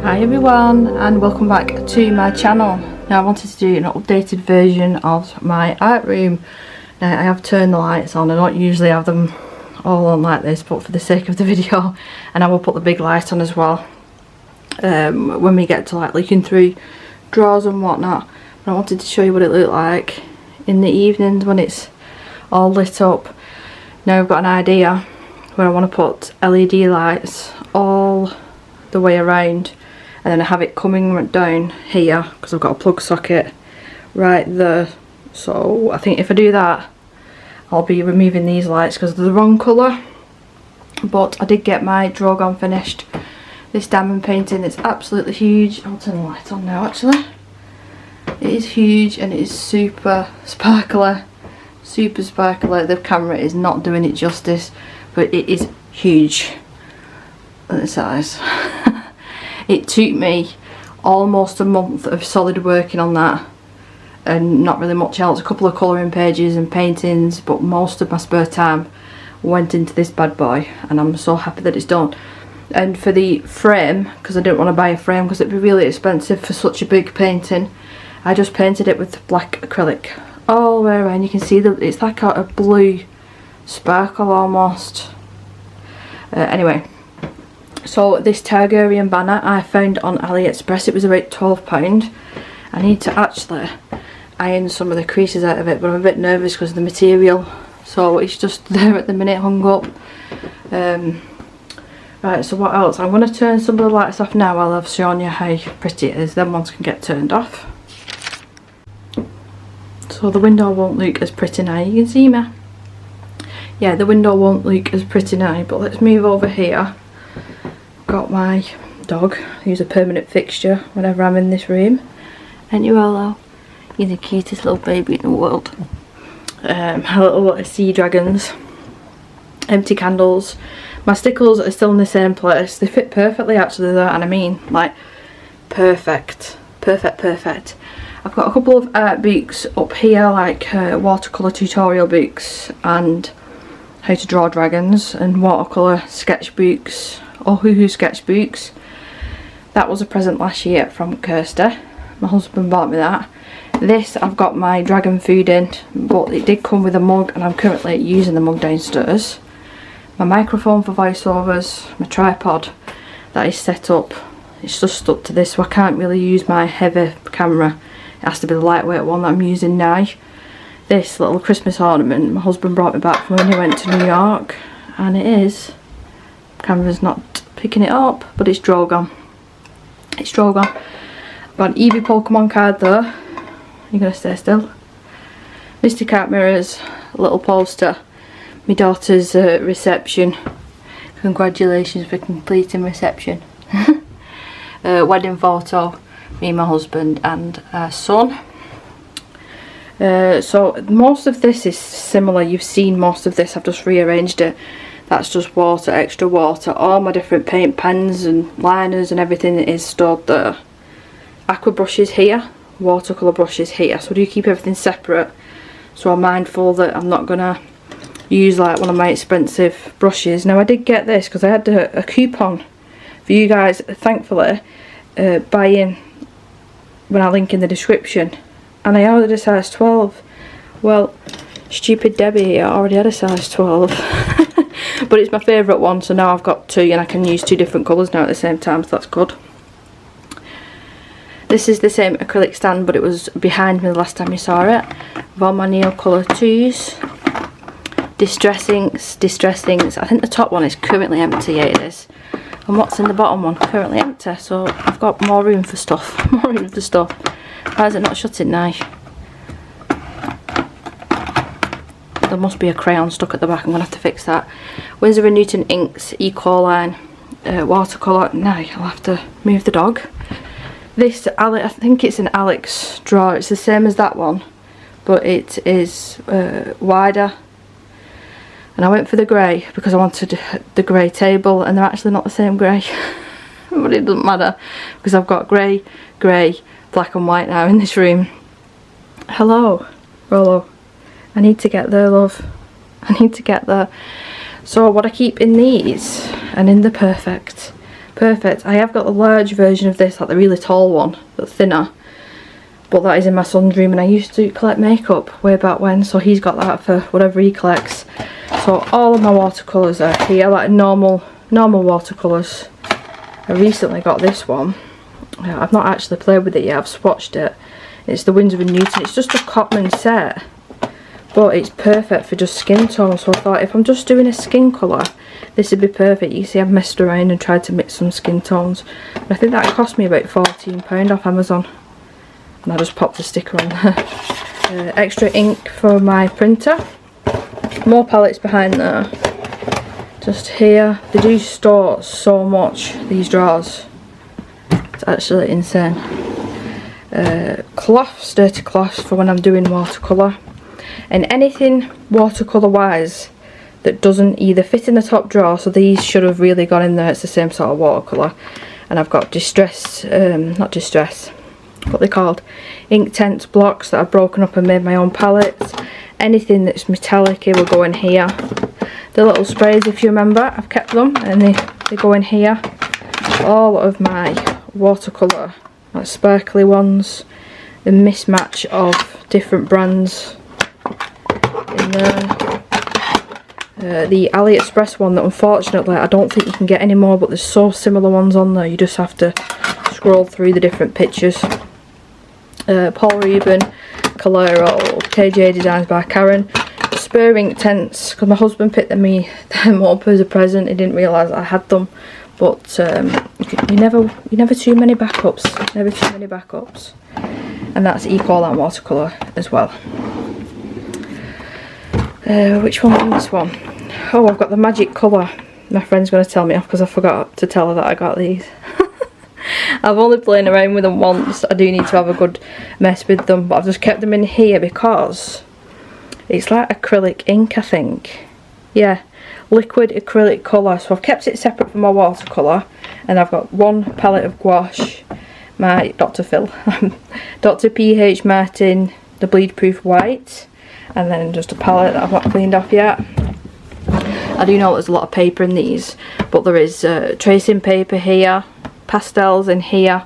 Hi everyone and welcome back to my channel. Now I wanted to do an updated version of my art room. Now I have turned the lights on. I don't usually have them all on like this, but for the sake of the video, and I will put the big light on as well when we get to like looking through drawers and whatnot. But I wanted to show you what it looked like in the evenings when it's all lit up. Now I've got an idea where I want to put LED lights all the way around, and then I have it coming down here because I've got a plug socket right there. So I think if I do that, I'll be removing these lights because they're the wrong colour. But I did get my Drogon finished. This diamond painting is absolutely huge. I'll turn the light on now actually. It is huge and it is super sparkly. Super sparkly. The camera is not doing it justice, but it is huge at the size. It took me almost a month of solid working on that and not really much else. A couple of colouring pages and paintings, but most of my spare time went into this bad boy, and I'm so happy that it's done. And for the frame, because I didn't want to buy a frame because it'd be really expensive for such a big painting, I just painted it with black acrylic all the way around. You can see that it's like a blue sparkle almost. Anyway. So this Targaryen banner I found on AliExpress. It was about £12. I need to actually iron some of the creases out of it, but I'm a bit nervous because of the material. So it's just there at the minute, hung up. Right, so what else? I'm going to turn some of the lights off now while I've shown you how pretty it is. Then ones can get turned off. So the window won't look as pretty now. You can see me. Yeah, the window won't look as pretty now, but let's move over here. Got my dog, who's a permanent fixture whenever I'm in this room. And you Olo, you're the cutest little baby in the world. A little sea dragons, empty candles. My stickles are still in the same place. They fit perfectly actually though, and I mean like perfect, perfect, perfect. I've got a couple of art books up here, like watercolour tutorial books and how to draw dragons, and watercolour sketchbooks. Ohuhu sketchbooks. That was a present last year from Kirsty. My husband bought me that. This I've got my dragon food in, but it did come with a mug and I'm currently using the mug downstairs. My microphone for voiceovers, my tripod that is set up. It's just stuck to this, so I can't really use my heavy camera. It has to be the lightweight one that I'm using now. This little Christmas ornament my husband brought me back from when he went to New York, and it is, camera's not picking it up, but it's Drogon. It's Drogon. Got an Eevee Pokemon card there. You're gonna stay still. Mystic Art mirrors, a little poster. My daughter's reception. Congratulations for completing reception. Wedding photo. Me and my husband and our son. So most of this is similar. You've seen most of this. I've just rearranged it. That's just water, extra water. All my different paint pens and liners and everything is stored there. Aqua brushes here, watercolour brushes here. So I do keep everything separate. So I'm mindful that I'm not going to use like one of my expensive brushes. Now I did get this because I had a coupon for you guys, thankfully, buying when I link in the description. And I ordered a size 12. Well, stupid Debbie already had a size 12. But it's my favourite one, so now I've got two and I can use two different colours now at the same time, so that's good. This is the same acrylic stand, but it was behind me the last time you saw it. With all my nail colour 2s. Distressings. I think the top one is currently empty, yeah it is. And what's in the bottom one? Currently empty, so I've got more room for stuff. More room for stuff. Why is it not shutting now? There must be a crayon stuck at the back. I'm going to have to fix that. Winsor & Newton inks, Ecoline, watercolour. Now I'll have to move the dog. This, I think it's an Alex drawer. It's the same as that one, but it is wider. And I went for the grey because I wanted the grey table, and they're actually not the same grey. But it doesn't matter because I've got grey, black and white now in this room. Hello, Rollo. I need to get there, love. I need to get there. So what I keep in these, and in the perfect, I have got the large version of this, like the really tall one, that's thinner, but that is in my son's room, and I used to collect makeup way back when, so he's got that for whatever he collects. So all of my watercolours are here, like normal watercolours. I recently got this one. I've not actually played with it yet, I've swatched it. It's the Winsor & Newton. It's just a Cotman set, but it's perfect for just skin tone. So I thought if I'm just doing a skin colour, this would be perfect. You see, I've messed around and tried to mix some skin tones. And I think that cost me about £14 off Amazon. And I just popped the sticker on there. Extra ink for my printer. More palettes behind there. Just here. They do store so much, these drawers. It's actually insane. Cloths, dirty cloths for when I'm doing watercolour. And anything watercolour wise that doesn't either fit in the top drawer, so these should have really gone in there, it's the same sort of watercolour. And I've got not distress, what they're called, Inktense blocks that I've broken up and made my own palettes. Anything that's metallic, it will go in here. The little sprays, if you remember, I've kept them, and they go in here. All of my watercolour, like sparkly ones, a mismatch of different brands in there. The AliExpress one that unfortunately I don't think you can get anymore, but there's so similar ones on there, you just have to scroll through the different pictures. Paul Reuben, Calero, KJ Designs by Karen. Spur Inktense, because my husband picked them up as a present. He didn't realise I had them, but you never too many backups. Never too many backups. And that's Eco Line watercolour as well. Which one was this one? Oh, I've got the Magic Colour. My friend's going to tell me off because I forgot to tell her that I got these. I've only played around with them once. I do need to have a good mess with them, but I've just kept them in here because it's like acrylic ink, I think. Yeah, liquid acrylic colour. So I've kept it separate from my watercolour, and I've got one palette of gouache, my Dr. Phil, Dr. P.H. Martin, the bleed proof white, and then just a palette that I've not cleaned off yet. I do know there's a lot of paper in these, but there is tracing paper here, pastels in here,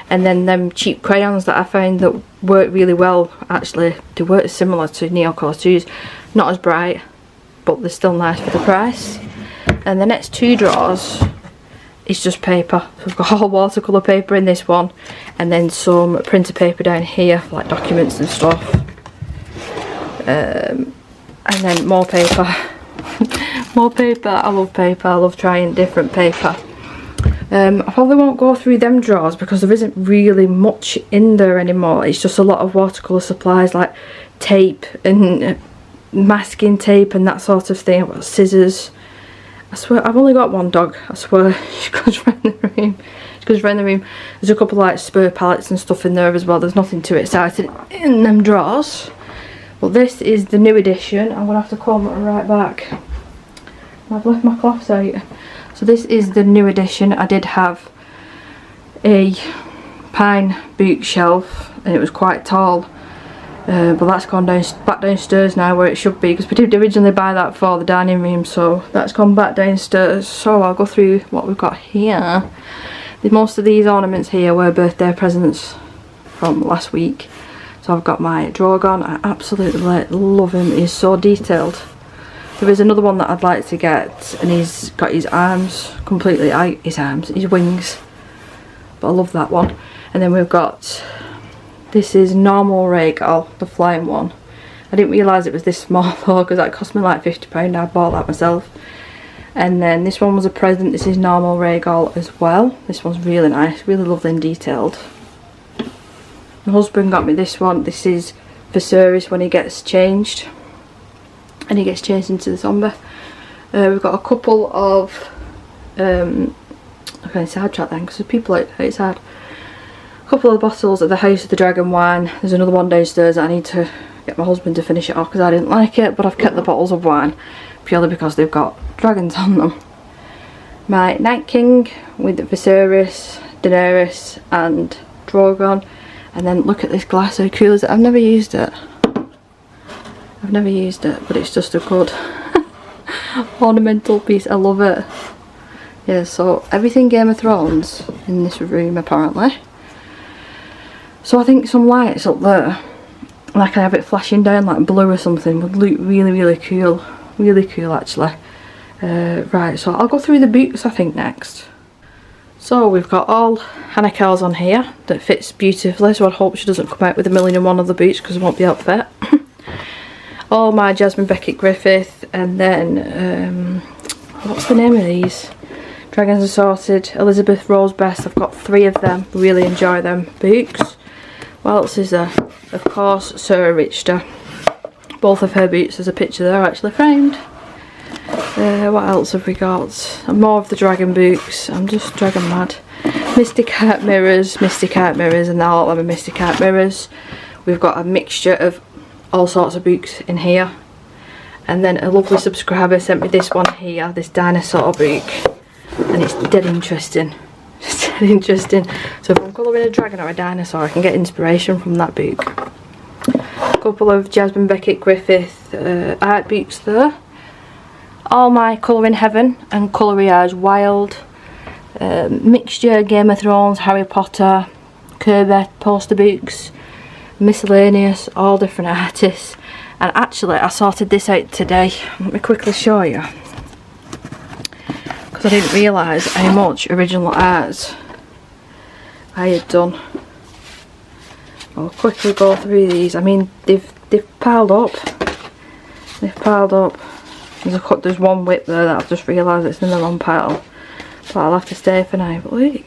and then them cheap crayons that I found that work really well. Actually, they work similar to Neocolor 2s, not as bright, but they're still nice for the price. And the next two drawers is just paper. So I've got all watercolour paper in this one, and then some printer paper down here for like documents and stuff. And then more paper. More paper. I love paper. I love trying different paper. I probably won't go through them drawers because there isn't really much in there anymore. It's just a lot of watercolour supplies like tape and masking tape and that sort of thing. I've got scissors. I swear I've only got one dog. I swear she goes around the room. She goes around the room. There's a couple of like spur palettes and stuff in there as well. There's nothing too exciting in them drawers. But this is the new edition. I'm gonna have to comb it right back. I've left my cloths out. So this is the new edition. I did have a pine bookshelf and it was quite tall, but that's gone back downstairs now where it should be, because we did originally buy that for the dining room, so that's gone back downstairs. So I'll go through what we've got here. Most of these ornaments here were birthday presents from last week. So I've got my Drogon. I absolutely love him. He's so detailed. There is another one that I'd like to get, and he's got his arms completely out, his wings, but I love that one. And then we've got, this is normal Rhaegal, the flying one. I didn't realise it was this small though, because that cost me like £50. I bought that myself. And then this one was a present. This is normal Rhaegal as well. This one's really nice, really lovely and detailed. My husband got me this one. This is Viserys when he gets changed. And he gets changed into the zombie. We've got a couple of okay, sidetrack then because there's people out there, it's hard. A couple of bottles of the House of the Dragon wine. There's another one downstairs that I need to get my husband to finish it off because I didn't like it, but I've kept the bottles of wine purely because they've got dragons on them. My Night King with Viserys, Daenerys and Drogon. And then look at this glass, how cool is it? I've never used it. I've never used it, but it's just a good ornamental piece. I love it. Yeah, so everything Game of Thrones in this room apparently. So I think some lights up there, and I can have it flashing down like blue or something, would look really, really cool. Really cool actually. Right, so I'll go through the boots I think next. So we've got all Hannah Cowles on here that fits beautifully, so I hope she doesn't come out with 1,000,001 other boots because I won't be able to fit. All my Jasmine Beckett Griffith, and then what's the name of these? Dragons Assorted, Elizabeth Rose Best. I've got 3 of them, really enjoy them boots. What else is there? Of course, Sarah Richter. Both of her boots, there's a picture there actually framed. What else have we got? More of the dragon boots. I'm just dragon mad. Mystic Heart mirrors, and all of them are Mystic Heart mirrors. We've got a mixture of all sorts of books in here. And then a lovely subscriber sent me this one here, this dinosaur book. And it's dead interesting. It's dead interesting. So if I'm colouring a dragon or a dinosaur, I can get inspiration from that book. A couple of Jasmine Beckett Griffith art books there. All my Colouring Heaven and Coloriage Wild, mixture Game of Thrones, Harry Potter, Kirby poster books, miscellaneous, all different artists. And actually I sorted this out today. Let me quickly show you, because I didn't realise how much original art I had done. I'll quickly go through these. I mean, they've piled up. They've piled up. There's one whip there that I've just realised it's in the wrong pile, but I'll have to stay for now. But look,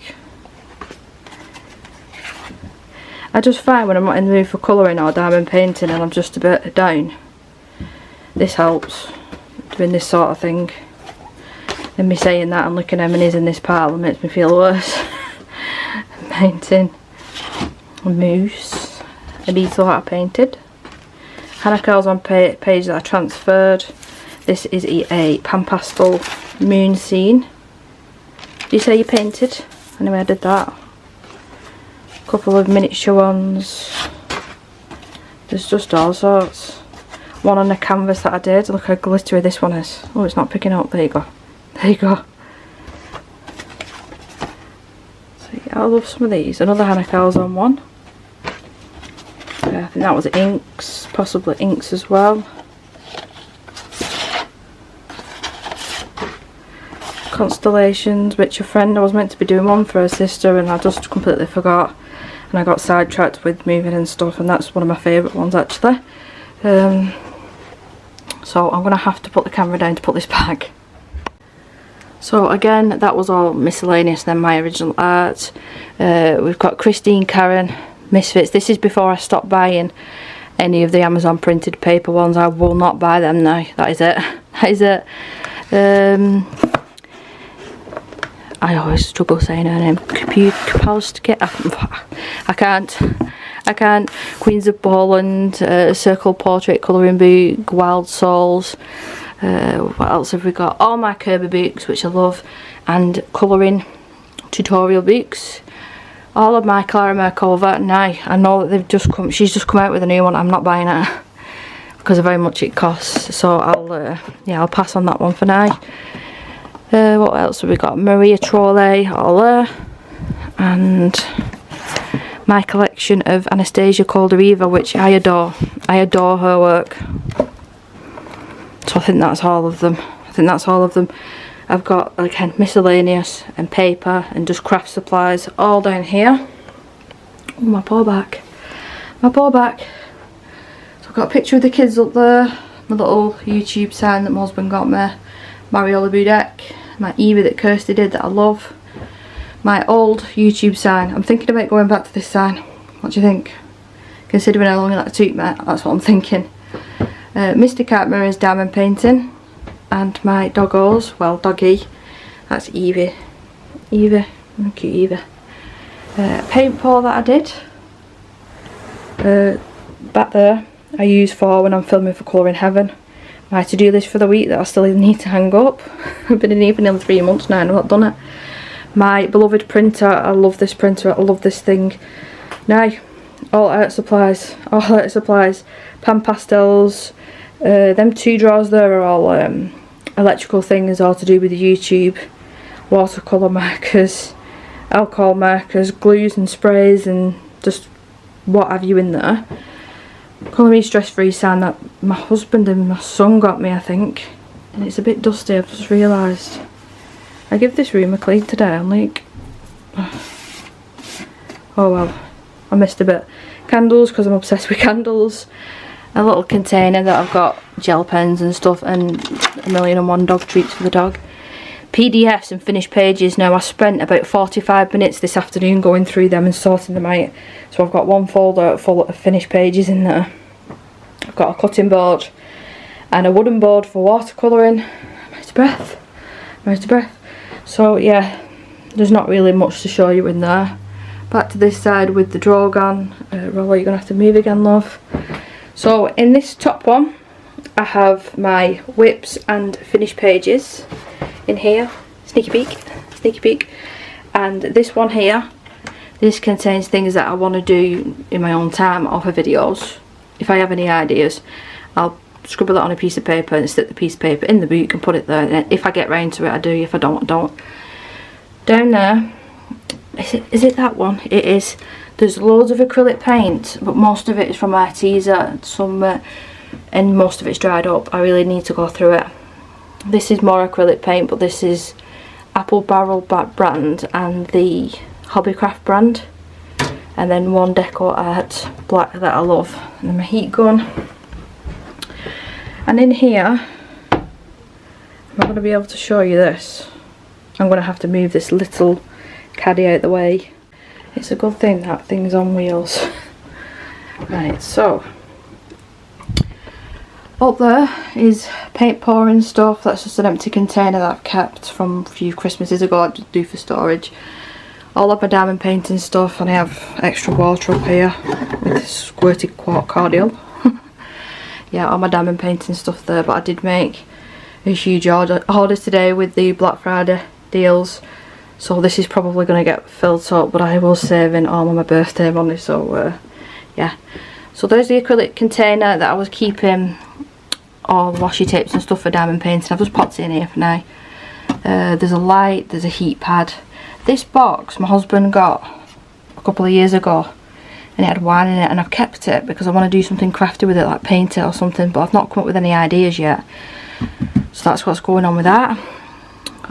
I just find when I'm not in the mood for colouring or diamond painting and I'm just a bit down, this helps, doing this sort of thing. And me saying that and looking how many's in this pile, it makes me feel worse. Painting a moose, a beetle that I painted. Hannah Cowles on page that I transferred. This is a pan pastel moon scene. Do you say you painted? Anyway, I did that. A couple of miniature ones. There's just all sorts. One on a canvas that I did. Look how glittery this one is. Oh, it's not picking up. There you go. There you go. So yeah, I love some of these. Another Hannah Cowles on one. I think that was inks, possibly inks as well. Constellations, which a friend, I was meant to be doing one for her sister and I just completely forgot, and I got sidetracked with moving and stuff, and that's one of my favourite ones actually. So I'm going to have to put the camera down to put this back. So again, that was all miscellaneous, then my original art. We've got Christine Karen Misfits. This is before I stopped buying any of the Amazon printed paper ones. I will not buy them now. That is it. That is it. I always struggle saying her name. I can't. Queens of Poland, Circle Portrait Colouring Book, Wild Souls. What else have we got? All my Kirby books, which I love, and colouring tutorial books. All of my Clara Markova. Now I know that they've just come. She's just come out with a new one. I'm not buying it because of how much it costs. So I'll pass on that one for now. What else have we got? Maria Trolle, all there, and my collection of Anastasia Koldereva, which I adore. I adore her work. So I think that's all of them. I've got, again, miscellaneous and paper and just craft supplies all down here. Oh, my poor back. So I've got a picture of the kids up there. My little YouTube sign that my husband got me. Mariola Budek. My Evie that Kirsty did that I love. My old YouTube sign. I'm thinking about going back to this sign. What do you think? Considering how long that took me, that's what I'm thinking. Mystic Art Mirrors diamond painting. And my doggos, well, doggy. That's Evie. Cute Evie. Paint pour that I did. Back there, I use for when I'm filming for Colouring Heaven. My to-do list for the week that I still need to hang up. I've been in here for nearly 3 months now and I've not done it. My beloved printer, I love this printer, I love this thing. Now, all art supplies, pan pastels. Them 2 drawers there are all electrical things or to do with YouTube, watercolour markers, alcohol markers, glues and sprays and just what have you in there. Colour Me Stress Free sign that my husband and my son got me, I think. And it's a bit dusty, I've just realised. I give this room a clean today, I'm like... Oh well, I missed a bit. Candles, because I'm obsessed with candles. A little container that I've got gel pens and stuff, and 1,000,001 dog treats for the dog. PDFs and finished pages. Now I spent about 45 minutes this afternoon going through them and sorting them out. So I've got one folder full of finished pages in there. I've got a cutting board and a wooden board for watercolouring. I'm out of breath. I'm out of breath. So yeah, there's not really much to show you in there. Back to this side with the drawer gun. Roller, you're going to have to move again, love. So in this top one, I have my whips and finished pages in here. Sneaky peek, sneaky peek. And this one here, this contains things that I want to do in my own time or for videos. If I have any ideas, I'll scribble it on a piece of paper and stick the piece of paper in the book and put it there. And if I get round to it, I do. If I don't, I don't. Down there, is it that one? It is. There's loads of acrylic paint, but most of it is from Arteza. And most of it's dried up. I really need to go through it. This is more acrylic paint, but this is Apple Barrel brand and the Hobbycraft brand. And then one Deco Art black that I love. And then my heat gun. And in here, am I going to be able to show you this? I'm going to have to move this little caddy out the way. It's a good thing that thing's on wheels. Right, so up there is paint pouring stuff. That's just an empty container that I've kept from a few Christmases ago. I just do for storage. All of my diamond painting stuff, and I have extra water up here with squirted quartz cordial. Yeah, all my diamond painting stuff there. But I did make a huge order today with the Black Friday deals. So this is probably going to get filled up, but I will save in all of my birthday money. So yeah. So there's the acrylic container that I was keeping all the washi tapes and stuff for diamond painting. I've just popped it in here for now. There's a light, there's a heat pad. This box my husband got a couple of years ago, and it had wine in it, and I've kept it because I want to do something crafty with it, like paint it or something, but I've not come up with any ideas yet. So that's what's going on with that.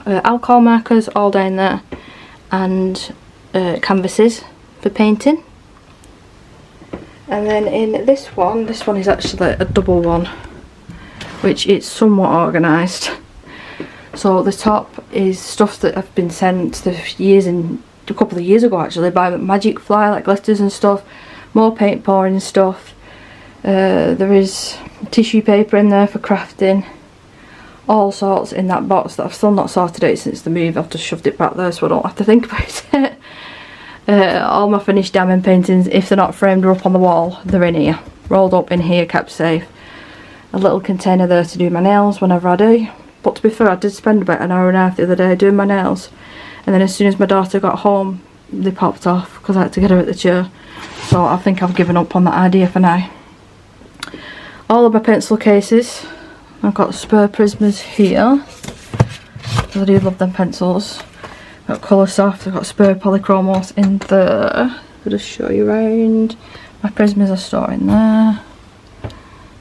Alcohol markers all down there, and canvases for painting. And then in this one is actually a double one, which is somewhat organised. So the top is stuff that have been sent a couple of years ago actually by Magic Fly, like glitters and stuff. More paint pouring stuff. There is tissue paper in there for crafting. All sorts in that box that I've still not sorted out since the move. I've just shoved it back there so I don't have to think about it. All my finished diamond paintings, if they're not framed or up on the wall, they're in here. Rolled up in here, kept safe. A little container there to do my nails whenever I do. But to be fair, I did spend about an hour and a half the other day doing my nails. And then as soon as my daughter got home, they popped off because I had to get her at the chair. So I think I've given up on that idea for now. All of my pencil cases. I've got spare Prismas here. I do love them pencils. I've got Colour Soft, I've got spare Polychromos in there. I'll just show you around. My Prismas are stored in there.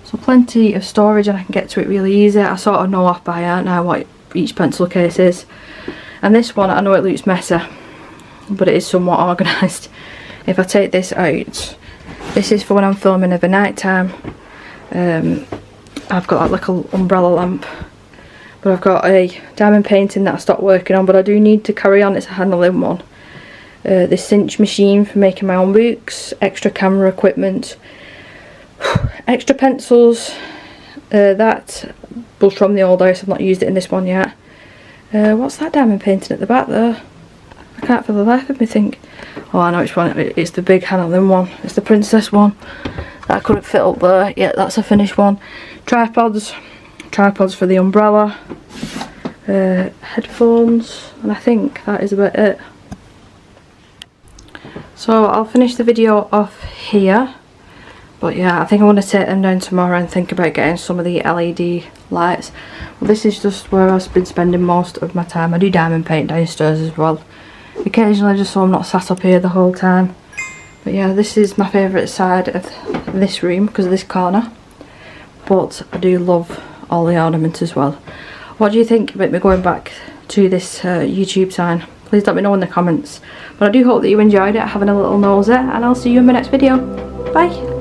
So plenty of storage, and I can get to it really easy. I sort of know off by heart now what each pencil case is. And this one, I know it looks messy, but it is somewhat organised. If I take this out, this is for when I'm filming over night time. I've got that little umbrella lamp, but I've got a diamond painting that I stopped working on, but I do need to carry on. It's a handling one. This cinch machine for making my own books, extra camera equipment, extra pencils. That was from the old house. I've not used it in this one yet. What's that diamond painting at the back there? I can't for the life of me think. Oh, I know which one. It's the big handling one. It's the princess one. That couldn't fit up there. Yeah, that's a finished one. Tripods for the umbrella. Headphones, and I think that is about it. So I'll finish the video off here But yeah, I think I want to take them down tomorrow and think about getting some of the LED lights. Well, this is just where I've been spending most of my time. I do diamond paint downstairs as well, occasionally, just so I'm not sat up here the whole time. But yeah, this is my favourite side of this room because of this corner. But I do love all the ornaments as well. What do you think about me going back to this YouTube sign? Please let me know in the comments. But I do hope that you enjoyed it, having a little nosy, and I'll see you in my next video. Bye!